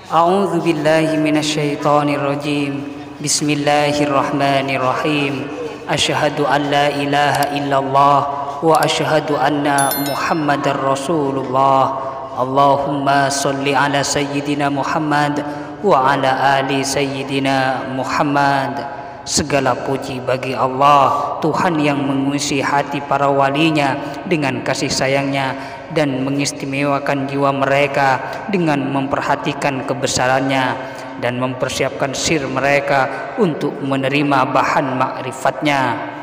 A'udzu billahi minasyaitonir rajim. Bismillahirrahmanirrahim. Asyhadu an la ilaha illallah wa asyhadu anna Muhammadar Rasulullah. Allahumma shalli ala sayyidina Muhammad wa ala ali sayyidina Muhammad. Segala puji bagi Allah, Tuhan yang mengisi hati para walinya dengan kasih sayangnya dan mengistimewakan jiwa mereka dengan memperhatikan kebesarannya dan mempersiapkan sir mereka untuk menerima bahan ma'rifatnya.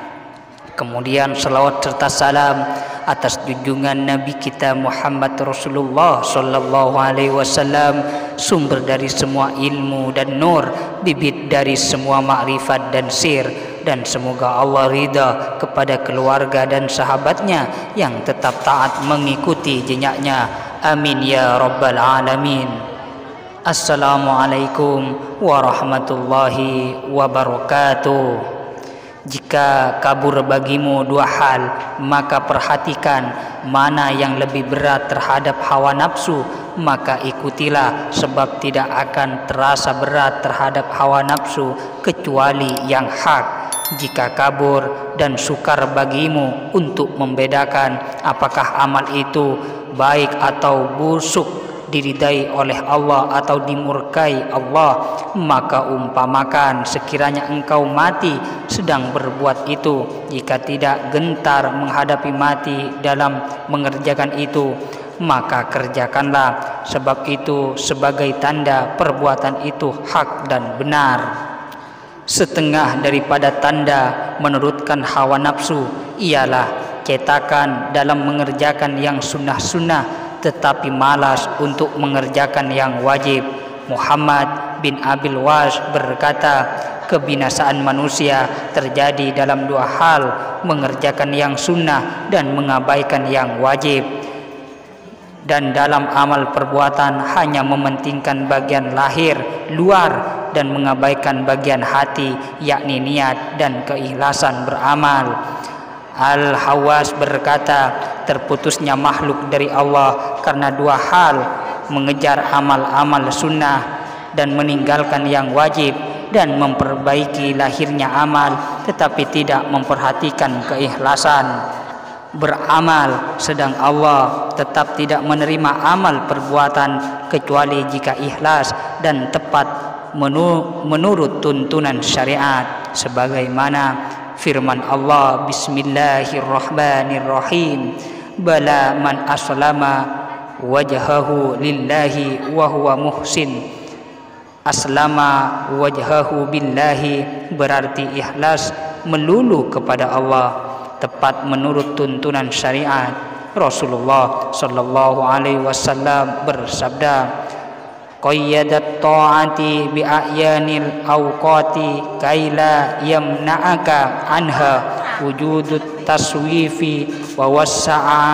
Kemudian salawat serta salam atas junjungan Nabi kita Muhammad Rasulullah sallallahu alaihi wasallam, sumber dari semua ilmu dan nur, bibit dari semua makrifat dan sir, dan semoga Allah ridha kepada keluarga dan sahabatnya yang tetap taat mengikuti jejaknya. Amin ya rabbal alamin. Assalamualaikum warahmatullahi wabarakatuh. Jika kabur bagimu dua hal, maka perhatikan mana yang lebih berat terhadap hawa nafsu, maka ikutilah, sebab tidak akan terasa berat terhadap hawa nafsu kecuali yang hak. Jika kabur dan sukar bagimu untuk membedakan apakah amal itu baik atau busuk, diridai oleh Allah atau dimurkai Allah, maka umpamakan sekiranya engkau mati sedang berbuat itu. Jika tidak gentar menghadapi mati dalam mengerjakan itu, maka kerjakanlah, sebab itu sebagai tanda perbuatan itu hak dan benar. Setengah daripada tanda menurutkan hawa nafsu ialah cetakan dalam mengerjakan yang sunnah-sunnah tetapi malas untuk mengerjakan yang wajib. Muhammad bin Abil Was berkata, kebinasaan manusia terjadi dalam dua hal, mengerjakan yang sunnah dan mengabaikan yang wajib. Dan dalam amal perbuatan hanya mementingkan bagian lahir, luar, dan mengabaikan bagian hati, yakni niat dan keikhlasan beramal. Al-Hawas berkata, terputusnya makhluk dari Allah karena dua hal, mengejar amal-amal sunnah dan meninggalkan yang wajib, dan memperbaiki lahirnya amal tetapi tidak memperhatikan keikhlasan beramal. Sedang Allah tetap tidak menerima amal perbuatan kecuali jika ikhlas dan tepat menurut tuntunan syariat, sebagaimana firman Allah, Bismillahirrahmanirrahim, bala man aslama wajhahu lillahi wa huwa muhsin. Aslama wajhahu billahi berarti ikhlas melulu kepada Allah, tepat menurut tuntunan syariat. Rasulullah sallallahu alaihi wasallam bersabda, qayyadat ta'ati bi a'yanil awqati kaila yamna'aka anha wujudut taswifi wa wassa'a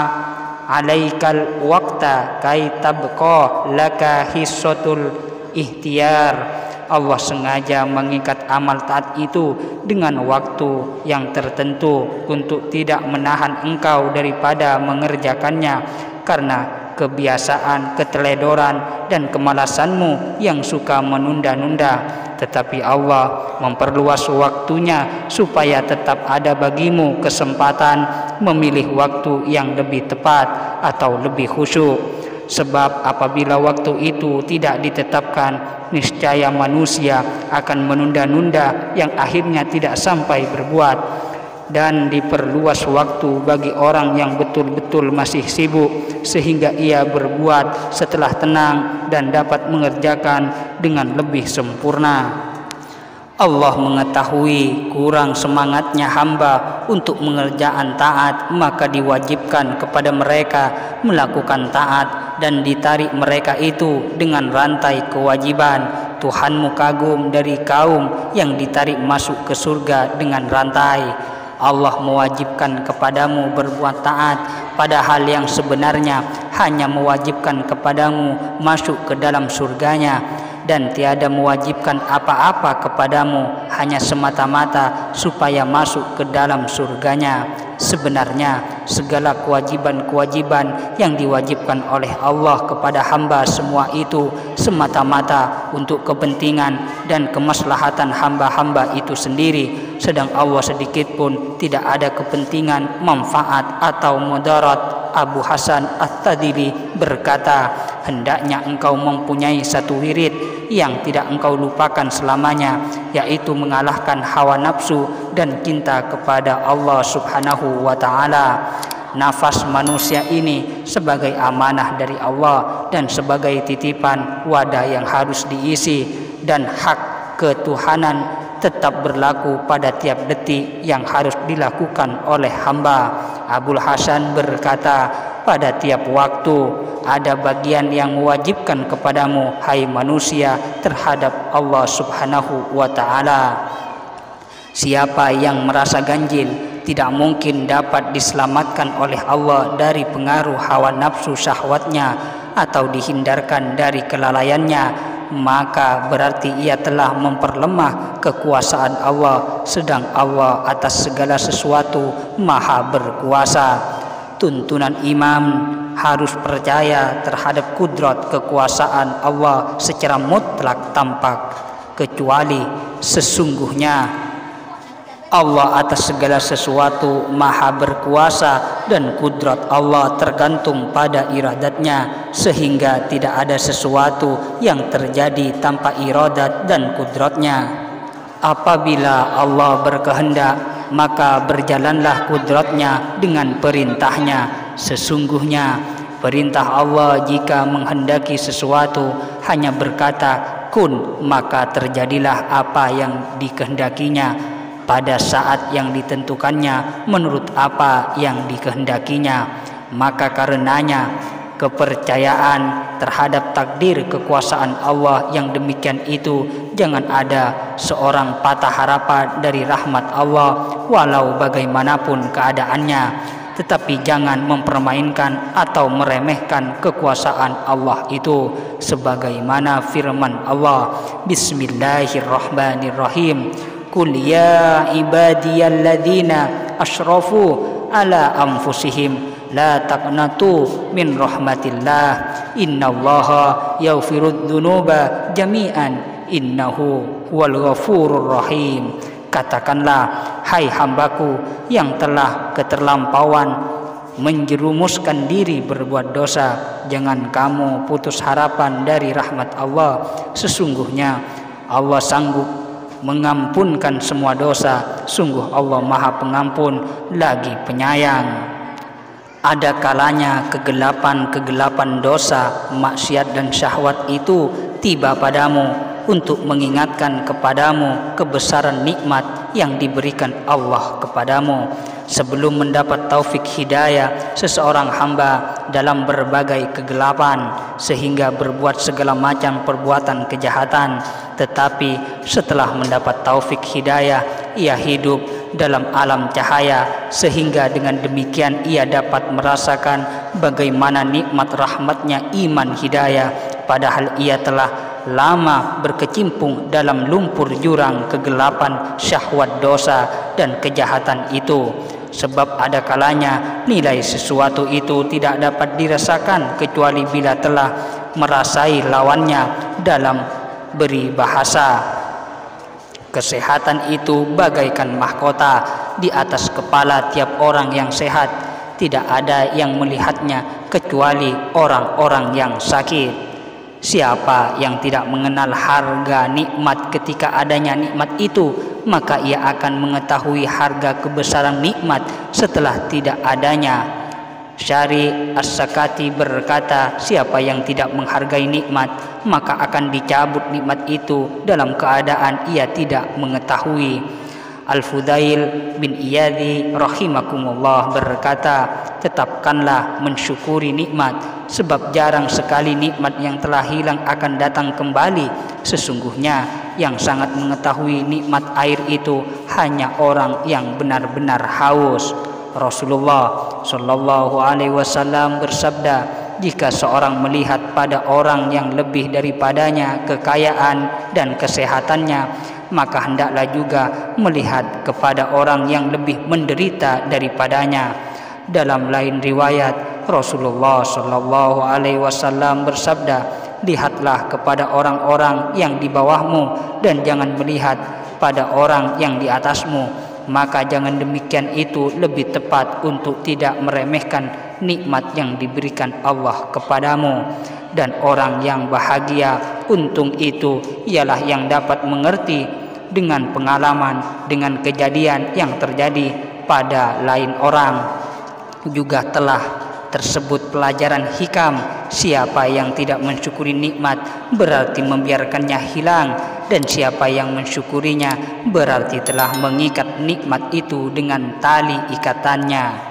alaikal waqta kay tabqa laka hissatul ihtiyar. Allah sengaja mengikat amal taat itu dengan waktu yang tertentu untuk tidak menahan engkau daripada mengerjakannya karena kebiasaan, keteledoran, dan kemalasanmu yang suka menunda-nunda. Tetapi Allah memperluas waktunya supaya tetap ada bagimu kesempatan memilih waktu yang lebih tepat atau lebih khusyuk. Sebab apabila waktu itu tidak ditetapkan, niscaya manusia akan menunda-nunda yang akhirnya tidak sampai berbuat. Dan diperluas waktu bagi orang yang betul-betul masih sibuk, sehingga ia berbuat setelah tenang dan dapat mengerjakan dengan lebih sempurna. Allah mengetahui kurang semangatnya hamba untuk mengerjakan taat, maka diwajibkan kepada mereka melakukan taat dan ditarik mereka itu dengan rantai kewajiban. Tuhanmu kagum dari kaum yang ditarik masuk ke surga dengan rantai. Allah mewajibkan kepadamu berbuat taat, padahal yang sebenarnya hanya mewajibkan kepadamu masuk ke dalam surganya. dan tiada mewajibkan apa-apa kepadamu hanya semata-mata supaya masuk ke dalam surganya. Sebenarnya segala kewajiban-kewajiban yang diwajibkan oleh Allah kepada hamba semua itu semata-mata untuk kepentingan dan kemaslahatan hamba-hamba itu sendiri, sedang Allah sedikit pun tidak ada kepentingan, manfaat atau mudarat. Abu Hasan At-Tadili berkata, hendaknya engkau mempunyai satu wirid yang tidak engkau lupakan selamanya, yaitu mengalahkan hawa nafsu dan cinta kepada Allah Subhanahu wa ta'ala. Nafas manusia ini sebagai amanah dari Allah dan sebagai titipan wadah yang harus diisi, dan hak ketuhanan tetap berlaku pada tiap detik yang harus dilakukan oleh hamba. Abul Hasan berkata, pada tiap waktu ada bagian yang mewajibkan kepadamu, hai manusia, terhadap Allah Subhanahu wa ta'ala. Siapa yang merasa ganjil tidak mungkin dapat diselamatkan oleh Allah dari pengaruh hawa nafsu syahwatnya atau dihindarkan dari kelalaiannya, maka berarti ia telah memperlemah kekuasaan Allah, sedang Allah atas segala sesuatu maha berkuasa. Tuntunan imam harus percaya terhadap kudrat kekuasaan Allah secara mutlak tampak, kecuali sesungguhnya Allah atas segala sesuatu maha berkuasa dan kudrat Allah tergantung pada iradatnya, sehingga tidak ada sesuatu yang terjadi tanpa iradat dan kudratnya. Apabila Allah berkehendak, maka berjalanlah kudratnya dengan perintahnya. Sesungguhnya perintah Allah jika menghendaki sesuatu hanya berkata kun, maka terjadilah apa yang dikehendakinya pada saat yang ditentukannya menurut apa yang dikehendakinya. Maka karenanya kepercayaan terhadap takdir kekuasaan Allah yang demikian itu, jangan ada seorang patah harapan dari rahmat Allah walau bagaimanapun keadaannya, tetapi jangan mempermainkan atau meremehkan kekuasaan Allah itu, sebagaimana firman Allah, Bismillahirrahmanirrahim, Qul ya ibadiyalladzina asrafu ala anfusihim la taqnatu min rahmatillah innallaha yaghfirudz dzunuba jami'an innahu huwal ghafurur rahim. Katakanlah, hai hambaku yang telah keterlampauan menjerumuskan diri berbuat dosa, jangan kamu putus harapan dari rahmat Allah. Sesungguhnya Allah sanggup mengampunkan semua dosa, sungguh Allah maha pengampun lagi penyayang. Ada kalanya kegelapan-kegelapan dosa, maksiat dan syahwat itu tiba padamu untuk mengingatkan kepadamu kebesaran nikmat yang diberikan Allah kepadamu. Sebelum mendapat taufik hidayah, seseorang hamba dalam berbagai kegelapan sehingga berbuat segala macam perbuatan kejahatan. Tetapi setelah mendapat taufik hidayah, ia hidup dalam alam cahaya, sehingga dengan demikian ia dapat merasakan bagaimana nikmat rahmatnya iman hidayah, padahal ia telah lama berkecimpung dalam lumpur jurang kegelapan syahwat dosa dan kejahatan itu. Sebab ada kalanya nilai sesuatu itu tidak dapat dirasakan kecuali bila telah merasai lawannya. Dalam beribahasa, kesehatan itu bagaikan mahkota di atas kepala tiap orang yang sehat. Tidak ada yang melihatnya kecuali orang-orang yang sakit. Siapa yang tidak mengenal harga nikmat ketika adanya nikmat itu, maka ia akan mengetahui harga kebesaran nikmat setelah tidak adanya. Syari As-Sakati berkata, siapa yang tidak menghargai nikmat, maka akan dicabut nikmat itu dalam keadaan ia tidak mengetahui. Al-Fudail bin Iyadi rahimakumullah berkata, tetapkanlah mensyukuri nikmat, sebab jarang sekali nikmat yang telah hilang akan datang kembali. Sesungguhnya yang sangat mengetahui nikmat air itu hanya orang yang benar-benar haus. Rasulullah Shallallahu Alaihi Wasallam bersabda, jika seorang melihat pada orang yang lebih daripadanya kekayaan dan kesehatannya, maka hendaklah juga melihat kepada orang yang lebih menderita daripadanya. Dalam lain riwayat, Rasulullah sallallahu alaihi wasallam bersabda, "Lihatlah kepada orang-orang yang di bawahmu dan jangan melihat pada orang yang di atasmu." Maka jangan demikian itu lebih tepat untuk tidak meremehkan nikmat yang diberikan Allah kepadamu. Dan orang yang bahagia untung itu ialah yang dapat mengerti dengan pengalaman, dengan kejadian yang terjadi pada lain orang. Juga telah tersebut pelajaran hikam, siapa yang tidak mensyukuri nikmat berarti membiarkannya hilang, dan siapa yang mensyukurinya berarti telah mengikat nikmat itu dengan tali ikatannya.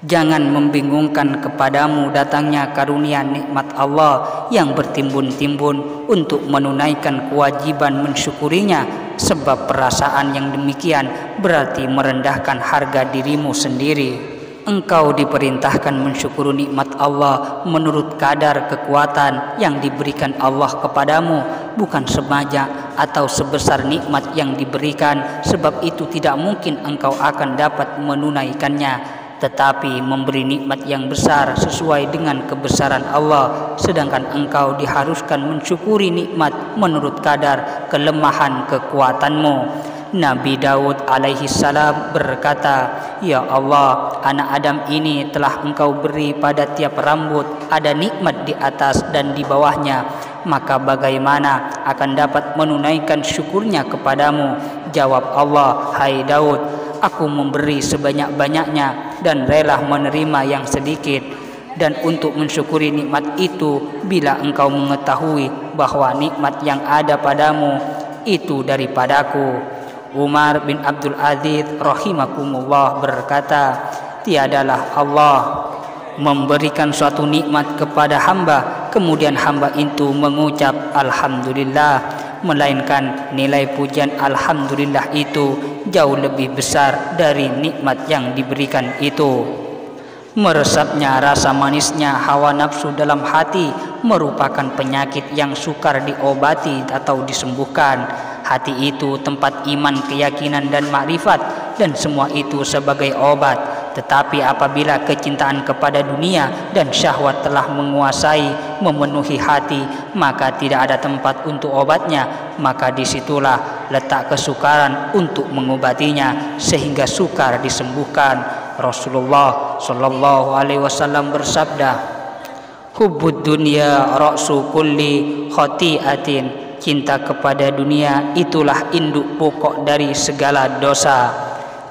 Jangan membingungkan kepadamu datangnya karunia nikmat Allah yang bertimbun-timbun untuk menunaikan kewajiban mensyukurinya, sebab perasaan yang demikian berarti merendahkan harga dirimu sendiri. Engkau diperintahkan mensyukuri nikmat Allah menurut kadar kekuatan yang diberikan Allah kepadamu, bukan semaja atau sebesar nikmat yang diberikan, sebab itu tidak mungkin engkau akan dapat menunaikannya, tetapi memberi nikmat yang besar sesuai dengan kebesaran Allah, sedangkan engkau diharuskan mensyukuri nikmat menurut kadar kelemahan kekuatanmu. Nabi Daud alaihi salam berkata, "Ya Allah, anak Adam ini telah engkau beri pada tiap rambut ada nikmat di atas dan di bawahnya, maka bagaimana akan dapat menunaikan syukurnya kepadamu?" Jawab Allah, "Hai Daud, aku memberi sebanyak-banyaknya dan rela menerima yang sedikit. Dan untuk mensyukuri nikmat itu, bila engkau mengetahui bahwa nikmat yang ada padamu itu daripadaku." Umar bin Abdul Aziz rahimakumullah berkata, "Tiadalah Allah memberikan suatu nikmat kepada hamba kemudian hamba itu mengucap alhamdulillah, melainkan nilai pujian alhamdulillah itu jauh lebih besar dari nikmat yang diberikan itu." Meresapnya rasa manisnya hawa nafsu dalam hati merupakan penyakit yang sukar diobati atau disembuhkan. Hati itu tempat iman, keyakinan dan makrifat, dan semua itu sebagai obat. Tetapi apabila kecintaan kepada dunia dan syahwat telah menguasai, memenuhi hati, maka tidak ada tempat untuk obatnya. Maka disitulah letak kesukaran untuk mengobatinya, sehingga sukar disembuhkan. Rasulullah sallallahu alaihi wasallam bersabda, "Hubbud dunya ra'su kulli khati'atin." Cinta kepada dunia itulah induk pokok dari segala dosa.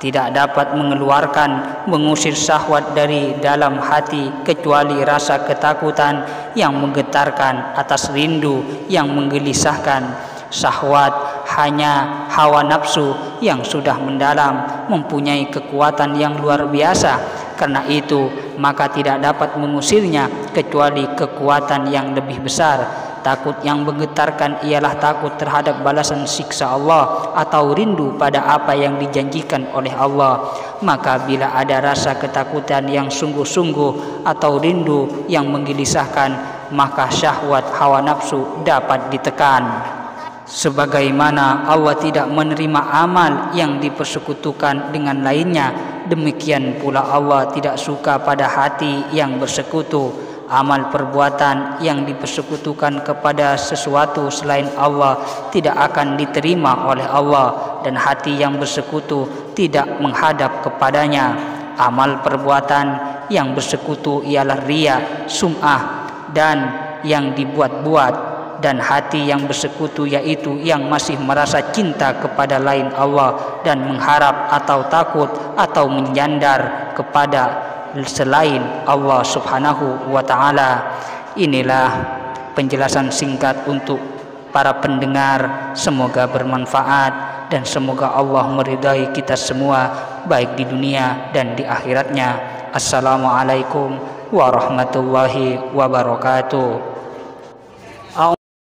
Tidak dapat mengeluarkan, mengusir syahwat dari dalam hati kecuali rasa ketakutan yang menggetarkan atas rindu yang menggelisahkan. Syahwat hanya hawa nafsu yang sudah mendalam, mempunyai kekuatan yang luar biasa. Karena itu, maka tidak dapat mengusirnya kecuali kekuatan yang lebih besar. Takut yang menggetarkan ialah takut terhadap balasan siksa Allah atau rindu pada apa yang dijanjikan oleh Allah. Maka bila ada rasa ketakutan yang sungguh-sungguh atau rindu yang menggelisahkan, maka syahwat hawa nafsu dapat ditekan. Sebagaimana Allah tidak menerima amal yang dipersekutukan dengan lainnya, demikian pula Allah tidak suka pada hati yang bersekutu. Amal perbuatan yang dipersekutukan kepada sesuatu selain Allah tidak akan diterima oleh Allah, dan hati yang bersekutu tidak menghadap kepadanya. Amal perbuatan yang bersekutu ialah riya, sum'ah, dan yang dibuat-buat, dan hati yang bersekutu yaitu yang masih merasa cinta kepada lain Allah dan mengharap atau takut atau menyandar kepada selain Allah subhanahu wa ta'ala. Inilah penjelasan singkat untuk para pendengar, semoga bermanfaat dan semoga Allah meridai kita semua baik di dunia dan di akhiratnya. Assalamualaikum warahmatullahi wabarakatuh.